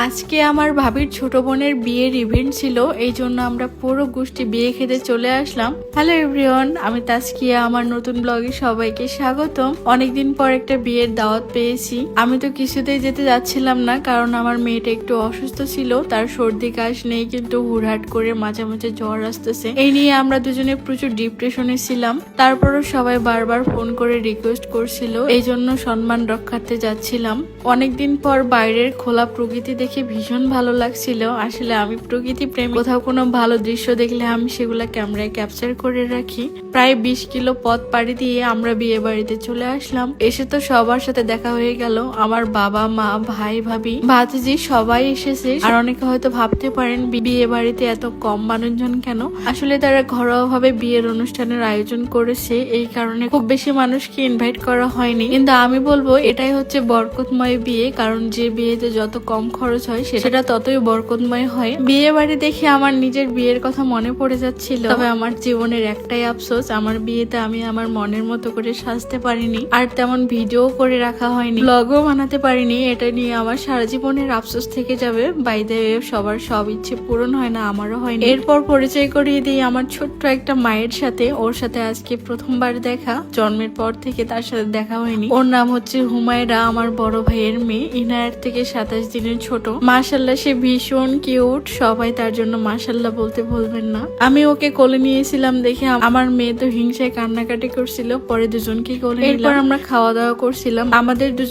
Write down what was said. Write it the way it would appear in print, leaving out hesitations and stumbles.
আজকে আমার ভাবির ছোট বোনের বিয়ের ইভেন্ট ছিল, এই জন্য আমরা পুরো গোষ্ঠী বিয়ে খেতে চলে আসলাম। হ্যালো এভরিওয়ান, আমি তাসকিয়া। আমার নতুন ব্লগে সবাইকে স্বাগতম। অনেকদিন পর একটা বিয়ের দাওয়াত পেয়েছি। আমি তো কিছুতেই যেতে যাচ্ছিলাম না, কারণ আমার মেয়েটা একটু অসুস্থ ছিল। তার সর্দি কাশ নেই, কিন্তু হুড়হাট করে মাঝে মাঝে জ্বর আসতেছে। এই নিয়ে আমরা দুজনে প্রচুর ডিপ্রেশনে ছিলাম। তারপরও সবাই বারবার ফোন করে রিকোয়েস্ট করছিল, এই জন্য সম্মান রক্ষার্থে যাচ্ছিলাম। অনেকদিন পর বাইরের খোলা প্রকৃতি দেখে ভীষণ ভালো লাগছিল। আসলে আমি প্রকৃতি প্রেমী, কোথাও কোনো ভালো দৃশ্য দেখলে আমি সেগুলা ক্যামেরায় ক্যাপচার করে রাখি। প্রায় 20 কিলো পথ পাড়ি দিয়ে আমরা বিয়ে বাড়িতে চলে আসলাম। এসে তো সবার সাথে দেখা হয়ে গেল। আমার বাবা মা, ভাই ভাবি, ভাতিজি সবাই এসেছে। আর অনেকে হয়তো ভাবতে পারেন বিয়ে বাড়িতে এত কম মানুষজন কেন। আসলে তারা ঘরোয়া ভাবে বিয়ের অনুষ্ঠানের আয়োজন করেছে, এই কারণে খুব বেশি মানুষকে ইনভাইট করা হয়নি। কিন্তু আমি বলবো এটাই হচ্ছে বরকতময় বিয়ে, কারণ যে বিয়েতে যত কম খরচ হয় সেটা ততই বরকতময় হয়। বিয়ে বাড়ি দেখে আমার নিজের বিয়ের কথা মনে পড়ে যাচ্ছিল। তবে আমার জীবনের একটাই আফসোস, আমার বিয়েতে আমি আমার মনের মতো করে সাজতে পারিনি, আর তেমন ভিডিও করে রাখা হয়নি, ব্লগও বানাতে পারিনি। এটা নিয়ে আমার সারা জীবনের আফসোস থেকে যাবে। বাই দ্য ওয়ে, সবার সব ইচ্ছে পূরণ হয় না, আমারও হয়নি। এরপর পরিচয় করিয়ে দিই আমার ছোট্ট একটা মায়ের সাথে। ওর সাথে আজকে প্রথমবার দেখা, জন্মের পর থেকে তার সাথে দেখা হয়নি। ওর নাম হচ্ছে হুমায়রা, আমার বড় ভাইয়ের মেয়ে। ইনায়ের থেকে 27 দিনের ছোট। মাশাল্লাহ, সে ভীষণ কিউট। সবাই তার জন্য মাশাল্লাহ বলতে ভুলবেন না। আমি ওকে কোলে নিয়েছিলাম দেখে আমার মেয়ে তো হিংসায় কান্নাকাটি করছিল। পরে দুজনকে কোলে নিলাম। এরপর আমরা খাওয়া দাওয়া করছিলাম। আমাদের দুজন